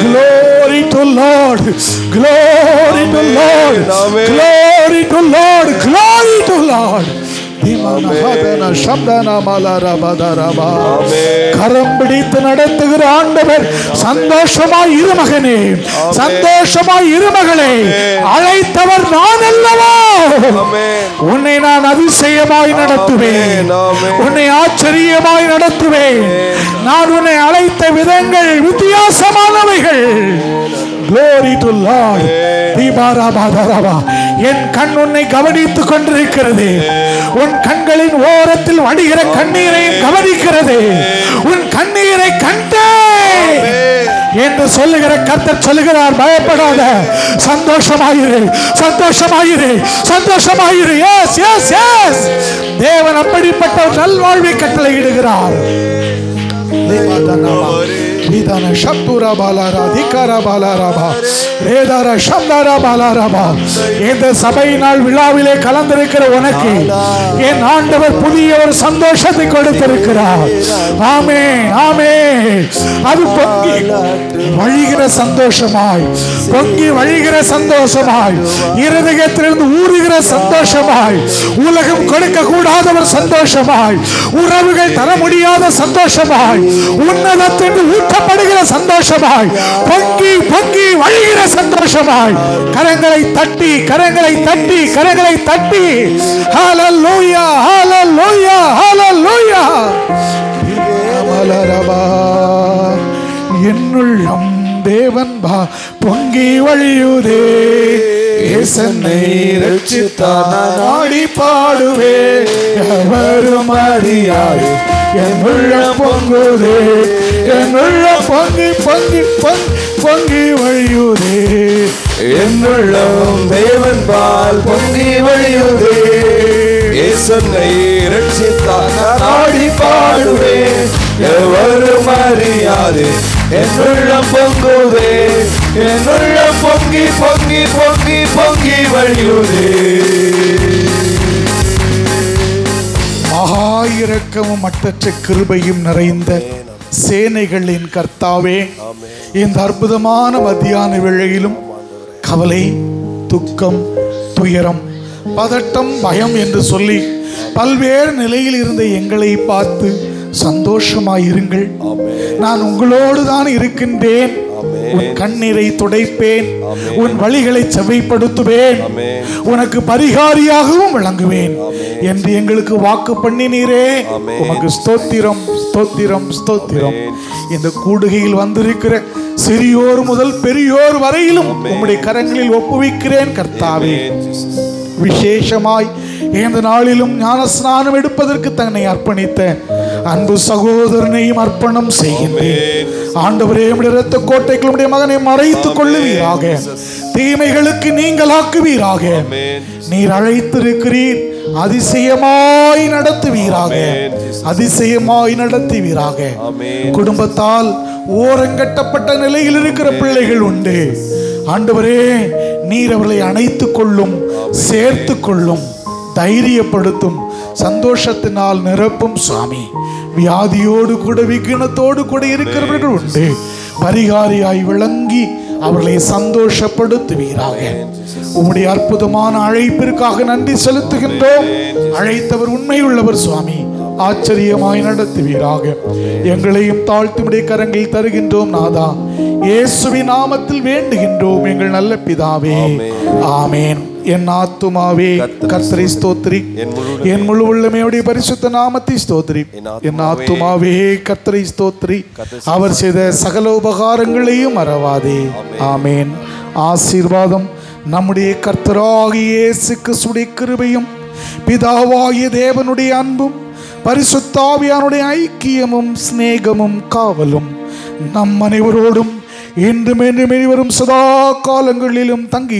Glory to Lord, glory to Lord, glory to Lord, glory to Lord. கரம் பிடித்து நடத்துகிற ஆண்டவர் சந்தோஷமாய் இரு மகனே, சந்தோஷமாய் இரு மகளே, அழைத்தவர் நான் அல்லவா? உன்னை நான் அதிசயமாய் நடத்துவேன், உன்னை ஆச்சரியமாய் நடத்துவேன். நான் உன்னை அழைத்த விதங்கள் வித்தியாசமானவைகள். Glory to Lord. என் கண் உன்னை கவனித்துக் கொண்டிருக்கிறது. உன் கண்களின் ஓரத்தில் வடிகிற கண்ணீரை கவனிக்கிறது. உன் கண்ணீரை கண்டேன் என்று சொல்லுகிற கர்த்தர் சொல்லுகிறார். பயப்படாத, சந்தோஷமாயிரு, சந்தோஷமாயிரு, சந்தோஷமாயிரு. எஸ் எஸ் எஸ், தேவன் அப்படிப்பட்ட நல்வாழ்வை கட்டளையிடுகிறார். Vidana Shaptura Balara Dikara Balaraba Redara Shamdara Balaraba. இந்த சபையினால் விழாவிலே கலந்திருக்கிற உனக்கு என் ஆண்டவர் புதிய ஒரு சந்தோஷத்தை கொடுத்திருக்கிறார். ஆமென் ஆமென். அது பொங்கி வழிகிற சந்தோஷமாய், பொங்கி வழிகிற சந்தோஷமாய், இருதயத்திலிருந்து ஊறுகிற சந்தோஷமாய், உலகம் கொடுக்க கூடாத ஒரு சந்தோஷமாய், உறவுகள் தர முடியாத சந்தோஷமாய், உன்னதத்திற்கு ஊற்றப்படுகிற சந்தோஷமாய், பொங்கி பொங்கி வழிகிற சந்தோஷமாய். கரங்களை தட்டி, கரங்களை தட்டி, கரங்களை தட்டி ஹல்லேலூயா ஹல்லேலூயா ஹல்லேலூயா. என்னுள்ளம் தேவன் பொங்கி வழியுதே, என்னை ரட்சித்தார் நான் ஆடி பாடுவேன். எவரும் அறியாதே என் உள்ளம் பொங்குதே, என் உள்ளம் பொங்கி பொங்கி பொங்கி வழியுதே, என் உள்ளம் தேவன் பால் பொங்கி வழியுதே. என்னை ரட்சித்தார் நான் ஆடி பாடுவேன். எவரும் அறியாதே என் உள்ளம் பொங்குதே, என் உள்ளம் பொங்கி பொங்கி பொங்கி பொங்கி வழியுதே. மகா இரக்கமும் மட்டற்ற கிருபையும் நிறைந்த சேனைகளின் கர்த்தாவே, இந்த அற்புதமான மத்தியான வேளையிலும் கவலை, துக்கம், துயரம், பதட்டம், பயம் என்று சொல்லி பல்வேறு நிலையில் இருந்த எங்களை பார்த்து சந்தோஷமாயிருங்கள், நான் உங்களோடு தான் இருக்கின்றேன், உன் கண்ணீரை துடைப்பேன், உன் வழிகளை செவ்வைப்படுத்துவேன், உனக்கு பரிகாரியாகவும் விளங்குவேன் என்று எங்களுக்கு வாக்கு பண்ணினீரே. உமக்கு ஸ்தோத்திரம், ஸ்தோத்திரம், ஸ்தோத்திரம். இந்த கூடுகையில் வந்திருக்கிற சிறியோர் முதல் பெரியோர் வரையிலும் உம்முடைய கரங்களில் ஒப்புவிக்கிறேன் கர்த்தாவே. விசேஷமாய் இந்த நாளிலும் ஞானஸ்நானம் எடுப்பதற்கு தன்னை அர்ப்பணித்த அன்பு சகோதரனையும் அர்ப்பணம் செய்கின்றேன். ஆண்டவரே, உம்முடைய இரத்த கோட்டைக்குள் உம்முடைய மகனை மறைத்துக் கொள்ளுவீராக, தீமைகளுக்கு நீங்களாக்குவீராக. நீர் அழைத்திருக்கிறீர், அதிசயமாய் நடத்துவீராக, அதிசயமாய் நடத்துவீராக. குடும்பத்தால் ஓரங்கட்டப்பட்ட நிலையில் இருக்கிற பிள்ளைகள் உண்டு. ஆண்டவரே, நீர் அவர்களை அணைத்துக் கொள்ளும், சேர்த்து கொள்ளும், தைரியப்படுத்தும், சந்தோஷத்தினால் நிரப்பும் சுவாமி. வியாதியோடு கூட விக்கினத்தோடு கூட இருக்கிறவர்கள் உண்டு. பரிகாரியாய் விளங்கி அவர்களை சந்தோஷப்படுத்துவீராக. உம்முடைய அற்புதமான அழைப்பிற்காக நன்றி செலுத்துகின்றோம். அழைத்தவர் உண்மையுள்ளவர் சுவாமி, ஆச்சரியமாய் நடத்துவீராக. எங்களையும் தாழ்த்துமுடைய கரங்களில் தருகின்றோம் நாதா, இயேசுவின் நாமத்தில் வேண்டுகின்றோம் எங்கள் நல்ல பிதாவே, ஆமேன். என் ஆத்துமாவே கர்த்தரை ஸ்தோத்திரி, என் முழு உள்ளமையுடைய பரிசுத்த நாமத்தை ஸ்தோத்திரி. என் ஆத்துமாவே கர்த்தரை ஸ்தோத்திரி, அவர் செய்த சகல உபகாரங்களையும் மறவாதே. ஆமேன். ஆசீர்வாதம் நம்முடைய கர்த்தராகிய இயேசு கிறிஸ்துவின் கிருபையும் பிதாவாகிய தேவனுடைய அன்பும் பரிசுத்த ஆவியானுடைய ஐக்கியமும் சிநேகமும் காவலும் நம் அனைவரோடும் இன்றும் என்றும் இனிவரும் சதா காலங்களிலும் தங்கி